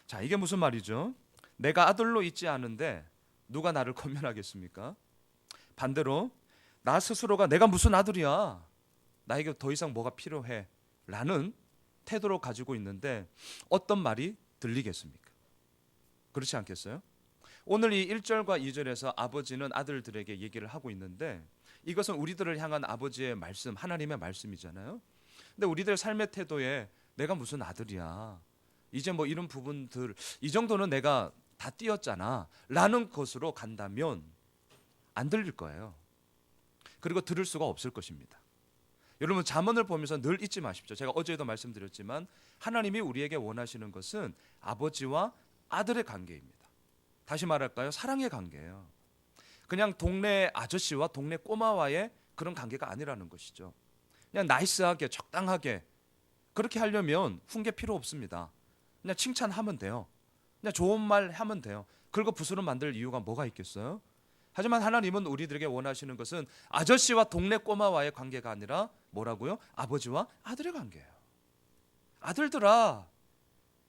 자, 이게 무슨 말이죠? 내가 아들로 있지 않은데 누가 나를 권면하겠습니까? 반대로 나 스스로가 내가 무슨 아들이야, 나에게 더 이상 뭐가 필요해 라는 태도로 가지고 있는데 어떤 말이 들리겠습니까? 그렇지 않겠어요? 오늘 이 1절과 2절에서 아버지는 아들들에게 얘기를 하고 있는데 이것은 우리들을 향한 아버지의 말씀, 하나님의 말씀이잖아요. 근데 우리들 삶의 태도에 내가 무슨 아들이야, 이제 뭐 이런 부분들 이 정도는 내가 다 띄었잖아 라는 것으로 간다면 안 들릴 거예요. 그리고 들을 수가 없을 것입니다. 여러분, 잠언을 보면서 늘 잊지 마십시오. 제가 어제도 말씀드렸지만 하나님이 우리에게 원하시는 것은 아버지와 아들의 관계입니다. 다시 말할까요? 사랑의 관계예요. 그냥 동네 아저씨와 동네 꼬마와의 그런 관계가 아니라는 것이죠. 그냥 나이스하게 적당하게 그렇게 하려면 훈계 필요 없습니다. 그냥 칭찬하면 돼요. 그냥 좋은 말 하면 돼요. 그리고 부스럼 만들 이유가 뭐가 있겠어요? 하지만 하나님은 우리들에게 원하시는 것은 아저씨와 동네 꼬마와의 관계가 아니라 뭐라고요? 아버지와 아들의 관계예요. 아들들아,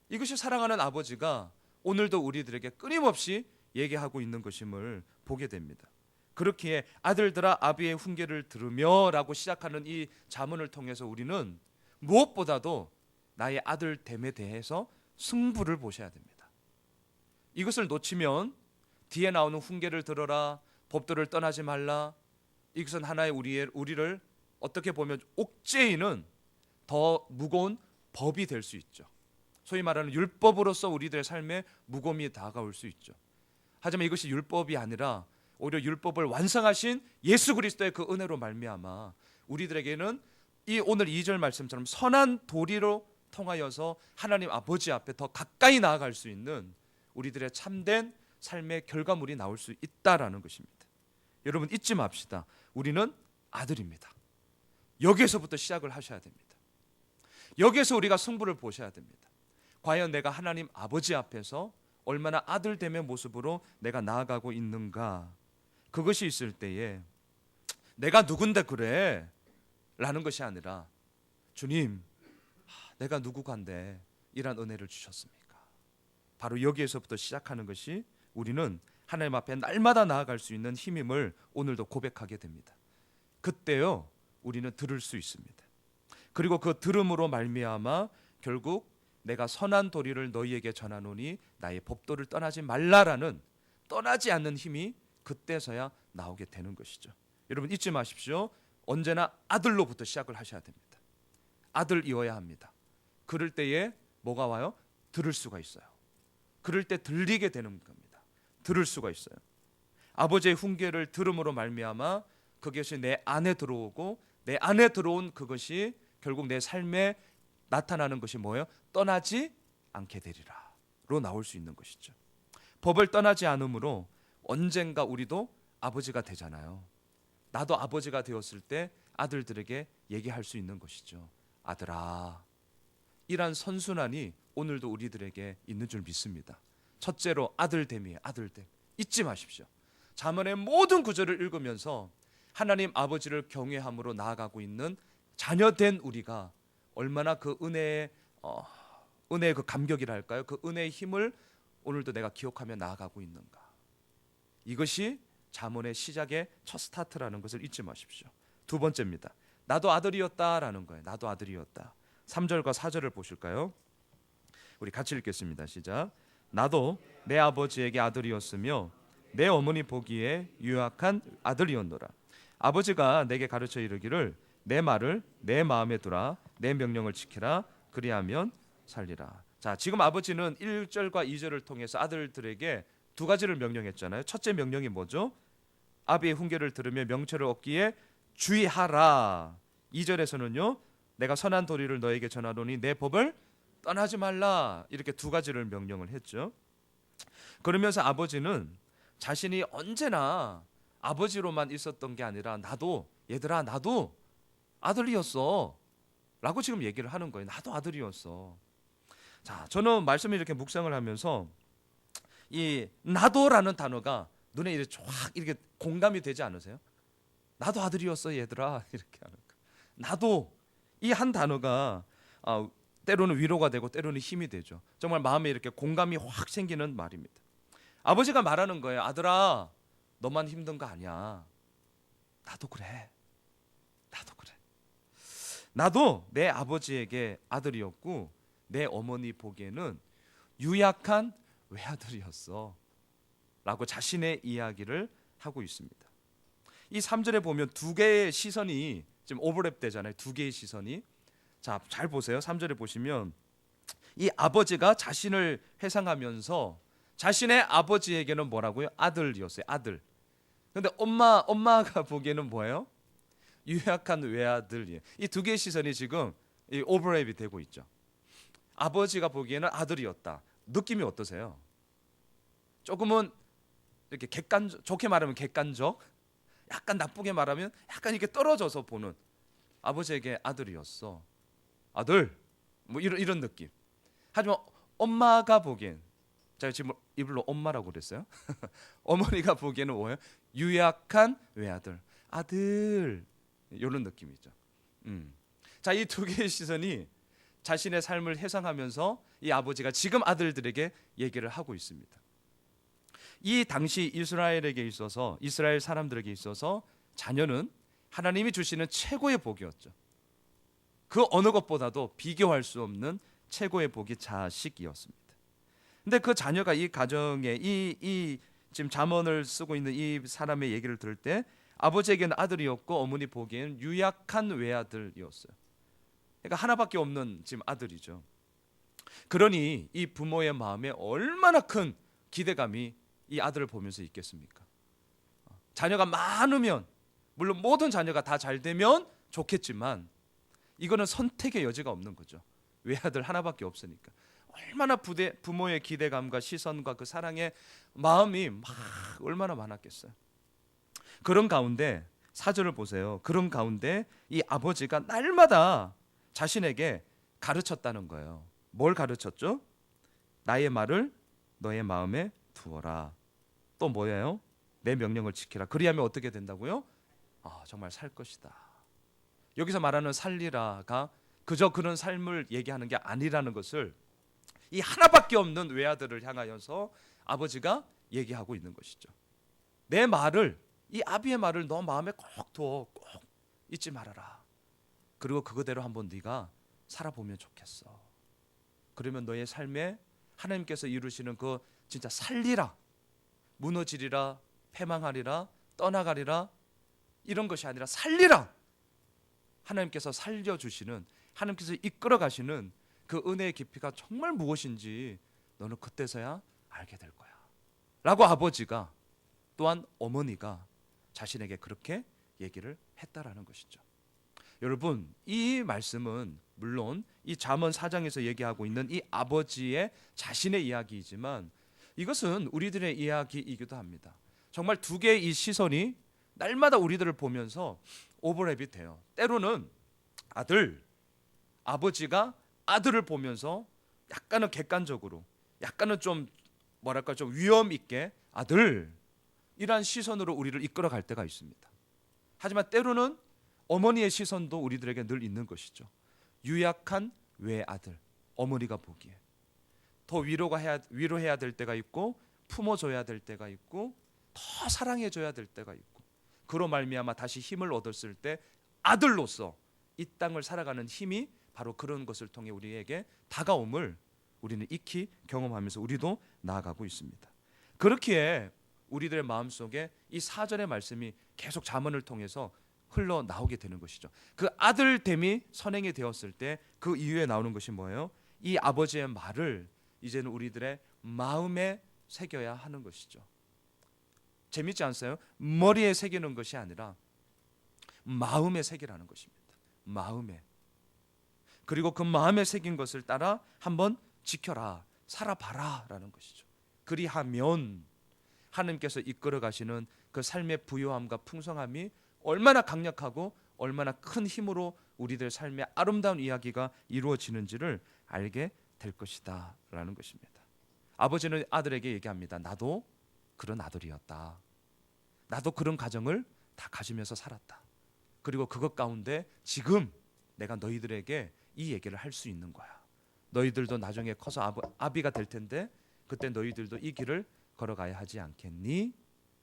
이것이 사랑하는 아버지가 오늘도 우리들에게 끊임없이 얘기하고 있는 것임을 보게 됩니다. 그렇기에 아들들아 아비의 훈계를 들으며 라고 시작하는 이 잠언을 통해서 우리는 무엇보다도 나의 아들됨에 대해서 승부를 보셔야 됩니다. 이것을 놓치면 뒤에 나오는 훈계를 들어라, 법도를 떠나지 말라, 이것은 하나의 우리를 어떻게 보면 옥죄이는 더 무거운 법이 될 수 있죠. 소위 말하는 율법으로서 우리들의 삶에 무거움이 다가올 수 있죠. 하지만 이것이 율법이 아니라 오히려 율법을 완성하신 예수 그리스도의 그 은혜로 말미암아 우리들에게는 이 오늘 2절 말씀처럼 선한 도리로 통하여서 하나님 아버지 앞에 더 가까이 나아갈 수 있는 우리들의 참된 삶의 결과물이 나올 수 있다라는 것입니다. 여러분, 잊지 맙시다. 우리는 아들입니다. 여기에서부터 시작을 하셔야 됩니다. 여기에서 우리가 승부를 보셔야 됩니다. 과연 내가 하나님 아버지 앞에서 얼마나 아들됨의 모습으로 내가 나아가고 있는가. 그것이 있을 때에 내가 누군데 그래 라는 것이 아니라 주님, 내가 누구간데 이런 은혜를 주셨습니까? 바로 여기에서부터 시작하는 것이 우리는 하나님 앞에 날마다 나아갈 수 있는 힘임을 오늘도 고백하게 됩니다. 그때요 우리는 들을 수 있습니다. 그리고 그 들음으로 말미암아 결국 내가 선한 도리를 너희에게 전하노니 나의 법도를 떠나지 말라라는, 떠나지 않는 힘이 그때서야 나오게 되는 것이죠. 여러분, 잊지 마십시오. 언제나 아들로부터 시작을 하셔야 됩니다. 아들이어야 합니다. 그럴 때에 뭐가 와요? 들을 수가 있어요. 그럴 때 들리게 되는 겁니다. 들을 수가 있어요. 아버지의 훈계를 들음으로 말미암아 그것이 내 안에 들어오고 내 안에 들어온 그것이 결국 내 삶에 나타나는 것이 뭐예요? 떠나지 않게 되리라로 나올 수 있는 것이죠. 법을 떠나지 않으므로 언젠가 우리도 아버지가 되잖아요. 나도 아버지가 되었을 때 아들들에게 얘기할 수 있는 것이죠. 아들아, 이란 선순환이 오늘도 우리들에게 있는 줄 믿습니다. 첫째로 아들됨이에요. 아들됨. 잊지 마십시오. 잠언의 모든 구절을 읽으면서 하나님 아버지를 경외함으로 나아가고 있는 자녀된 우리가 얼마나 그 은혜의 그 감격이랄까요? 그 은혜의 힘을 오늘도 내가 기억하며 나아가고 있는가. 이것이 잠언의 시작의 첫 스타트라는 것을 잊지 마십시오. 두 번째입니다. 나도 아들이었다라는 거예요. 나도 아들이었다. 3절과 4절을 보실까요? 우리 같이 읽겠습니다. 시작. 나도 내 아버지에게 아들이었으며 내 어머니 보기에 유약한 아들이었노라. 아버지가 내게 가르쳐 이르기를 내 말을 내 마음에 두라, 내 명령을 지키라, 그리하면 살리라. 자, 지금 아버지는 1절과 2절을 통해서 아들들에게 두 가지를 명령했잖아요. 첫째 명령이 뭐죠? 아비의 훈계를 들으며 명철을 얻기에 주의하라. 2절에서는요, 내가 선한 도리를 너에게 전하노니 내 법을 떠나지 말라. 이렇게 두 가지를 명령을 했죠. 그러면서 아버지는 자신이 언제나 아버지로만 있었던 게 아니라 나도, 얘들아, 나도 아들이었어 라고 지금 얘기를 하는 거예요. 나도 아들이었어. 자, 저는 말씀을 이렇게 묵상을 하면서 이 나도라는 단어가 눈에 이렇게 쫙 이렇게 공감이 되지 않으세요? 나도 아들이었어 얘들아, 이렇게 하는 거. 나도, 이 한 단어가 때로는 위로가 되고 때로는 힘이 되죠. 정말 마음에 이렇게 공감이 확 생기는 말입니다. 아버지가 말하는 거예요. 아들아, 너만 힘든 거 아니야. 나도 그래. 나도 그래. 나도 내 아버지에게 아들이었고 내 어머니 보기에는 유약한 외아들이었어 라고 자신의 이야기를 하고 있습니다. 이 3절에 보면 두 개의 시선이 지금 오버랩 되잖아요. 두 개의 시선이. 자, 잘 보세요. 3절에 보시면 이 아버지가 자신을 회상하면서 자신의 아버지에게는 뭐라고요? 아들이었어요. 아들. 근데 엄마가 보기에는 뭐예요? 유약한 외아들이에요. 이 두 개의 시선이 지금 이 오버랩이 되고 있죠. 아버지가 보기에는 아들이었다. 느낌이 어떠세요? 조금은 이렇게 좋게 말하면 객관적, 약간 나쁘게 말하면 약간 이렇게 떨어져서 보는, 아버지에게 아들이었어. 아들, 뭐 이런 느낌. 하지만 엄마가 보기엔, 제가 지금 입으로 엄마라고 그랬어요. 어머니가 보기에는 뭐예요? 유약한 외아들, 아들, 이런 느낌이죠. 자, 이 두 개의 시선이 자신의 삶을 회상하면서 이 아버지가 지금 아들들에게 얘기를 하고 있습니다. 이 당시 이스라엘에게 있어서, 이스라엘 사람들에게 있어서 자녀는 하나님이 주시는 최고의 복이었죠. 그 어느 것보다도 비교할 수 없는 최고의 복이 자식이었습니다. 근데 그 자녀가 이 가정에 이 지금 잠언을 쓰고 있는 이 사람의 얘기를 들을 때 아버지에게는 아들이었고 어머니 보기에는 유약한 외아들이었어요. 그러니까 하나밖에 없는 지금 아들이죠. 그러니 이 부모의 마음에 얼마나 큰 기대감이 이 아들을 보면서 있겠습니까? 자녀가 많으면, 물론 모든 자녀가 다 잘 되면 좋겠지만 이거는 선택의 여지가 없는 거죠. 외아들 하나밖에 없으니까. 얼마나 부모의 기대감과 시선과 그 사랑의 마음이 막 얼마나 많았겠어요. 그런 가운데 4절을 보세요. 그런 가운데 이 아버지가 날마다 자신에게 가르쳤다는 거예요. 뭘 가르쳤죠? 나의 말을 너의 마음에 두어라. 또 뭐예요? 내 명령을 지키라. 그리하면 어떻게 된다고요? 정말 살 것이다. 여기서 말하는 살리라가 그저 그런 삶을 얘기하는 게 아니라는 것을 이 하나밖에 없는 외아들을 향하여서 아버지가 얘기하고 있는 것이죠. 내 말을, 이 아비의 말을 너 마음에 꼭 두어. 꼭 잊지 말아라. 그리고 그거대로 한번 네가 살아보면 좋겠어. 그러면 너의 삶에 하나님께서 이루시는 그 진짜 살리라, 무너지리라, 패망하리라, 떠나가리라, 이런 것이 아니라 살리라. 하나님께서 살려주시는, 하나님께서 이끌어 가시는 그 은혜의 깊이가 정말 무엇인지 너는 그때서야 알게 될 거야 라고 아버지가, 또한 어머니가 자신에게 그렇게 얘기를 했다라는 것이죠. 여러분, 이 말씀은 물론 이 잠언 4장에서 얘기하고 있는 이 아버지의 자신의 이야기이지만 이것은 우리들의 이야기이기도 합니다. 정말 두 개의 이 시선이 날마다 우리들을 보면서 오버랩이 돼요. 때로는 아버지가 아들을 보면서 약간은 객관적으로, 약간은 좀 뭐랄까 좀 위험 있게 아들이란 시선으로 우리를 이끌어 갈 때가 있습니다. 하지만 때로는 어머니의 시선도 우리들에게 늘 있는 것이죠. 유약한 외아들, 어머니가 보기에 더 위로해야 될 때가 있고, 품어줘야 될 때가 있고, 더 사랑해줘야 될 때가 있고, 그로 말미암아 다시 힘을 얻었을 때 아들로서 이 땅을 살아가는 힘이 바로 그런 것을 통해 우리에게 다가옴을 우리는 익히 경험하면서 우리도 나아가고 있습니다. 그렇기에 우리들의 마음속에 이 4절의 말씀이 계속 잠언을 통해서 흘러나오게 되는 것이죠. 그 아들됨이 선행이 되었을 때 그 이후에 나오는 것이 뭐예요? 이 아버지의 말을 이제는 우리들의 마음에 새겨야 하는 것이죠. 재밌지 않으세요? 머리에 새기는 것이 아니라 마음에 새기라는 것입니다. 마음에. 그리고 그 마음에 새긴 것을 따라 한번 지켜라, 살아봐라 라는 것이죠. 그리하면 하나님께서 이끌어 가시는 그 삶의 부요함과 풍성함이 얼마나 강력하고 얼마나 큰 힘으로 우리들 삶의 아름다운 이야기가 이루어지는지를 알게 될 것이다 라는 것입니다. 아버지는 아들에게 얘기합니다. 나도 그런 아들이었다. 나도 그런 가정을 다 가지면서 살았다. 그리고 그것 가운데 지금 내가 너희들에게 이 얘기를 할 수 있는 거야. 너희들도 나중에 커서 아비가 될 텐데 그때 너희들도 이 길을 걸어가야 하지 않겠니?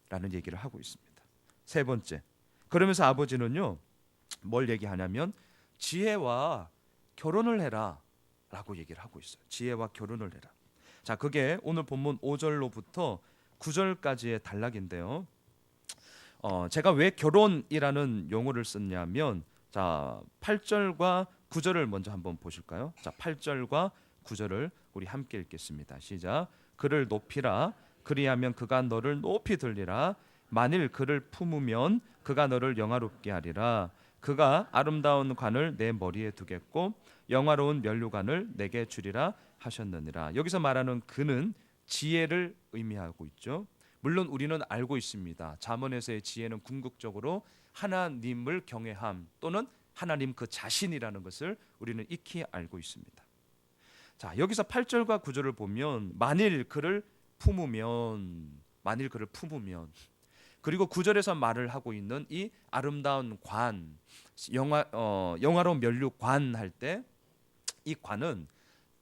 라는 얘기를 하고 있습니다. 세 번째, 그러면서 아버지는요 뭘 얘기하냐면 지혜와 결혼을 해라 라고 얘기를 하고 있어요. 지혜와 결혼을 해라. 자, 그게 오늘 본문 5절로부터 9절까지의 단락인데요. 제가 왜 결혼이라는 용어를 썼냐면, 자 8절과 9절을 먼저 한번 보실까요? 자 8절과 9절을 우리 함께 읽겠습니다. 시작. 그를 높이라. 그리하면 그가 너를 높이 들리라. 만일 그를 품으면 그가 너를 영화롭게 하리라. 그가 아름다운 관을 내 머리에 두겠고 영화로운 면류관을 내게 주리라 하셨느니라. 여기서 말하는 그는 지혜를 의미하고 있죠. 물론 우리는 알고 있습니다. 잠언에서의 지혜는 궁극적으로 하나님을 경외함 또는 하나님 그 자신이라는 것을 우리는 익히 알고 있습니다. 자, 여기서 8절과 9절을 보면 만일 그를 품으면 그리고 9절에서 말을 하고 있는 이 아름다운 관, 영화로운 면류관 할 때 이 관은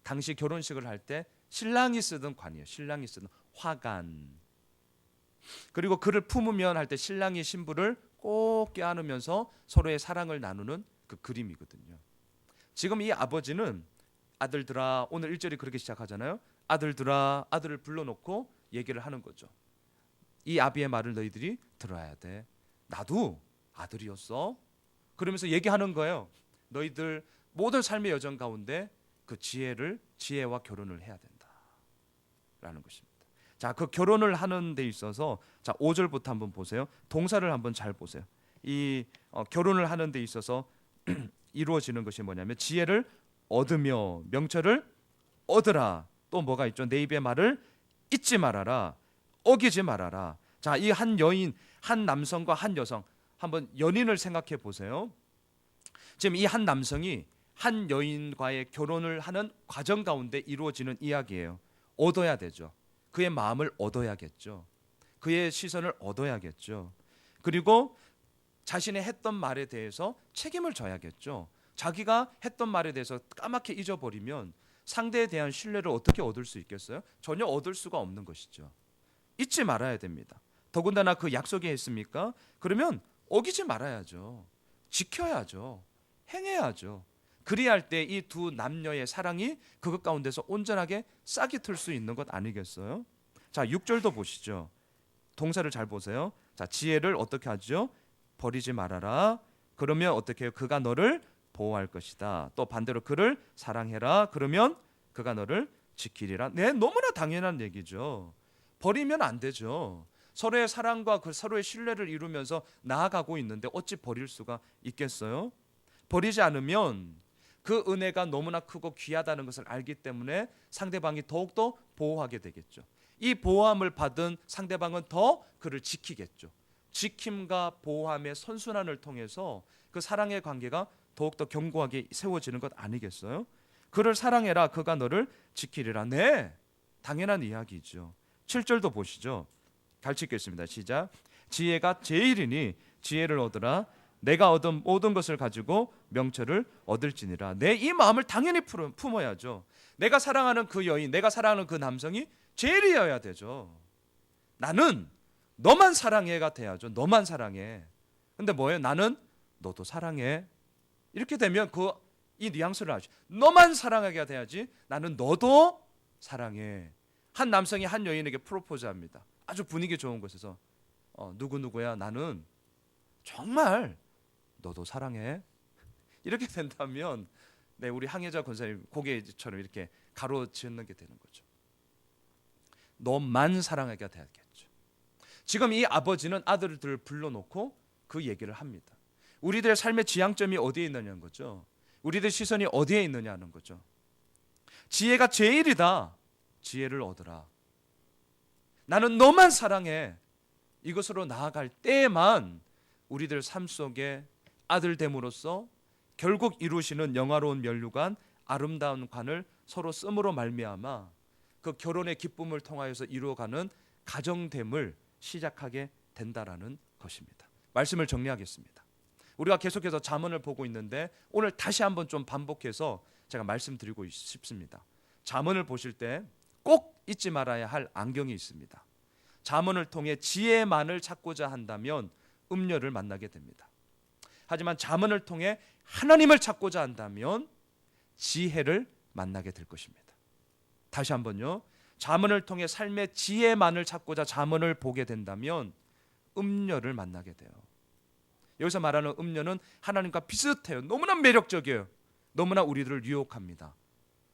당시 결혼식을 할 때 신랑이 쓰던 관이에요. 신랑이 쓰던 화관. 그리고 그를 품으면 할 때 신랑이 신부를 꼭 껴안으면서 서로의 사랑을 나누는 그 그림이거든요. 지금 이 아버지는 아들들아, 오늘 1절이 그렇게 시작하잖아요. 아들들아, 아들을 불러놓고 얘기를 하는 거죠. 이 아비의 말을 너희들이 들어야 돼. 나도 아들이었어. 그러면서 얘기하는 거예요. 너희들 모든 삶의 여정 가운데 그 지혜와 결혼을 해야 된다라는 것입니다. 자, 그 결혼을 하는 데 있어서 자 5절부터 한번 보세요. 동사를 한번 잘 보세요. 이 결혼을 하는 데 있어서 이루어지는 것이 뭐냐면 지혜를 얻으며 명철을 얻으라. 또 뭐가 있죠? 내 입의 말을 잊지 말아라. 어기지 말아라. 자, 이 한 여인, 한 남성과 한 여성, 한번 연인을 생각해 보세요. 지금 이 한 남성이 한 여인과의 결혼을 하는 과정 가운데 이루어지는 이야기예요. 얻어야 되죠. 그의 마음을 얻어야겠죠. 그의 시선을 얻어야겠죠. 그리고 자신의 했던 말에 대해서 책임을 져야겠죠. 자기가 했던 말에 대해서 까맣게 잊어버리면 상대에 대한 신뢰를 어떻게 얻을 수 있겠어요? 전혀 얻을 수가 없는 것이죠. 잊지 말아야 됩니다. 더군다나 그 약속이 있습니까? 그러면 어기지 말아야죠. 지켜야죠. 행해야죠. 그리할 때 이 두 남녀의 사랑이 그것 가운데서 온전하게 싹이 틀 수 있는 것 아니겠어요? 자, 6절도 보시죠. 동사를 잘 보세요. 자, 지혜를 어떻게 하죠? 버리지 말아라. 그러면 어떻게 해요? 그가 너를 보호할 것이다. 또 반대로 그를 사랑해라. 그러면 그가 너를 지키리라. 네, 너무나 당연한 얘기죠. 버리면 안 되죠. 서로의 사랑과 그 서로의 신뢰를 이루면서 나아가고 있는데 어찌 버릴 수가 있겠어요? 버리지 않으면 그 은혜가 너무나 크고 귀하다는 것을 알기 때문에 상대방이 더욱더 보호하게 되겠죠. 이 보호함을 받은 상대방은 더 그를 지키겠죠. 지킴과 보호함의 선순환을 통해서 그 사랑의 관계가 더욱더 견고하게 세워지는 것 아니겠어요? 그를 사랑해라. 그가 너를 지키리라. 네, 당연한 이야기죠. 7절도 보시죠. 같이 읽겠습니다. 시작. 지혜가 제일이니 지혜를 얻으라. 내가 얻은 모든 것을 가지고 명철을 얻을지니라. 내 이 마음을 당연히 품어야죠. 내가 사랑하는 그 여인, 내가 사랑하는 그 남성이 제일이어야 되죠. 나는 너만 사랑해가 돼야죠. 너만 사랑해. 근데 뭐예요? 나는 너도 사랑해. 이렇게 되면 이 뉘앙스를 아죠. 너만 사랑하게 돼야지. 나는 너도 사랑해. 한 남성이 한 여인에게 프로포즈합니다. 아주 분위기 좋은 곳에서 누구누구야, 나는 정말 너도 사랑해. 이렇게 된다면 네, 우리 항해자 권사님 고개처럼 이렇게 가로지는 게 되는 거죠. 너만 사랑하게 돼야겠죠. 지금 이 아버지는 아들들을 불러놓고 그 얘기를 합니다. 우리들의 삶의 지향점이 어디에 있느냐는 거죠. 우리들의 시선이 어디에 있느냐는 거죠. 지혜가 제일이다. 지혜를 얻으라. 나는 너만 사랑해. 이것으로 나아갈 때에만 우리들 삶 속에 아들됨으로써 결국 이루시는 영화로운 면류관, 아름다운 관을 서로 씀으로 말미암아 그 결혼의 기쁨을 통하여서 이루어가는 가정됨을 시작하게 된다라는 것입니다. 말씀을 정리하겠습니다. 우리가 계속해서 잠언을 보고 있는데 오늘 다시 한번 좀 반복해서 제가 말씀드리고 싶습니다. 잠언을 보실 때 꼭 잊지 말아야 할 안경이 있습니다. 잠언을 통해 지혜만을 찾고자 한다면 음료를 만나게 됩니다. 하지만 잠언을 통해 하나님을 찾고자 한다면 지혜를 만나게 될 것입니다. 다시 한번요. 잠언을 통해 삶의 지혜만을 찾고자 잠언을 보게 된다면 음료를 만나게 돼요. 여기서 말하는 음료는 하나님과 비슷해요. 너무나 매력적이에요. 너무나 우리들을 유혹합니다.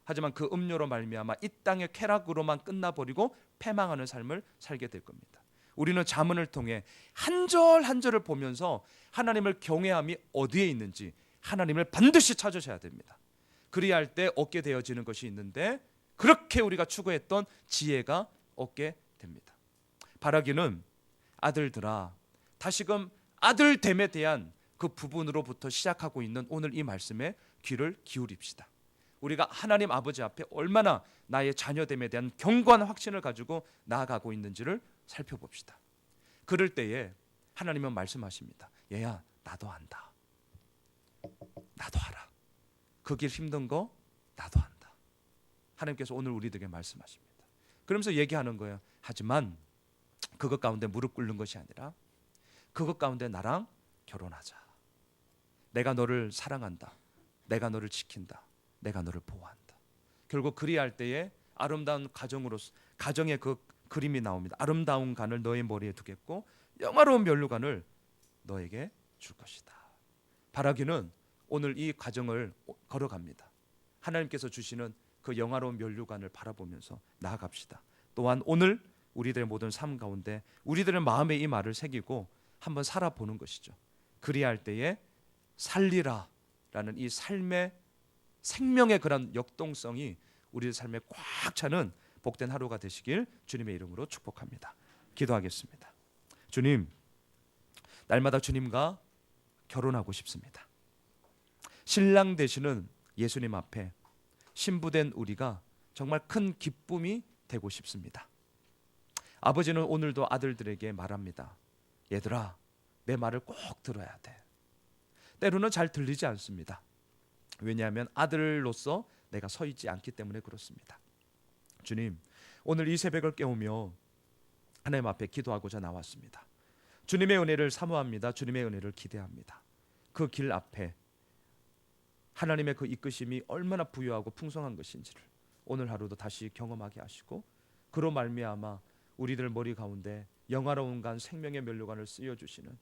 하지만 그 음료로 말미암아 이 땅의 쾌락으로만 끝나버리고 패망하는 삶을 살게 될 겁니다. 우리는 잠언을 통해 한 절 한 절을 보면서 하나님을 경외함이 어디에 있는지 하나님을 반드시 찾으셔야 됩니다. 그리할 때 얻게 되어지는 것이 있는데 그렇게 우리가 추구했던 지혜가 얻게 됩니다. 바라기는 아들들아 다시금 아들됨에 대한 그 부분으로부터 시작하고 있는 오늘 이 말씀에 귀를 기울입시다. 우리가 하나님 아버지 앞에 얼마나 나의 자녀됨에 대한 견고한 확신을 가지고 나아가고 있는지를 살펴봅시다. 그럴 때에 하나님은 말씀하십니다. 얘야 나도 안다. 나도 알아. 그 길 힘든 거 나도 안다. 하나님께서 오늘 우리들에게 말씀하십니다. 그러면서 얘기하는 거예요. 하지만 그것 가운데 무릎 꿇는 것이 아니라 그것 가운데 나랑 결혼하자. 내가 너를 사랑한다. 내가 너를 지킨다. 내가 너를 보호한다. 결국 그리할 때에 아름다운 가정의 그 그림이 나옵니다. 아름다운 간을 너의 머리에 두겠고 영화로운 면류관을 너에게 줄 것이다. 바라기는 오늘 이 과정을 걸어갑니다. 하나님께서 주시는 그 영화로운 면류관을 바라보면서 나아갑시다. 또한 오늘 우리들의 모든 삶 가운데 우리들의 마음에 이 말을 새기고 한번 살아보는 것이죠. 그리할 때에 살리라 라는 이 삶의 생명의 그런 역동성이 우리의 삶에 꽉 차는 복된 하루가 되시길 주님의 이름으로 축복합니다. 기도하겠습니다. 주님, 날마다 주님과 결혼하고 싶습니다. 신랑 되시는 예수님 앞에 신부된 우리가 정말 큰 기쁨이 되고 싶습니다. 아버지는 오늘도 아들들에게 말합니다. 얘들아, 내 말을 꼭 들어야 돼. 때로는 잘 들리지 않습니다. 왜냐하면 아들로서 내가 서 있지 않기 때문에 그렇습니다. 주님, 오늘 이 새벽을 깨우며 하나님 앞에 기도하고자 나왔습니다. 주님의 은혜를 사모합니다. 주님의 은혜를 기대합니다. 그 길 앞에 하나님의 그 이끄심이 얼마나 부유하고 풍성한 것인지를 오늘 하루도 다시 경험하게 하시고 그로 말미암아 우리들 머리 가운데 영화로운 간 생명의 면류관을 쓰여주시는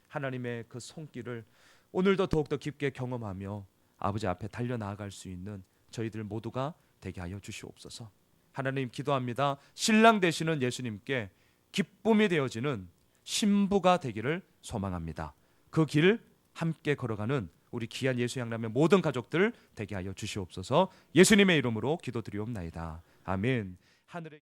하나님의 그 손길을 오늘도 더욱더 깊게 경험하며 아버지 앞에 달려나아갈 수 있는 저희들 모두가 되게 하여 주시옵소서. 하나님 기도합니다. 신랑 되시는 예수님께 기쁨이 되어지는 신부가 되기를 소망합니다. 그 길 함께 걸어가는 우리 귀한 예수 양람의 모든 가족들 되게 하여 주시옵소서. 예수님의 이름으로 기도드리옵나이다. 아멘. 하늘의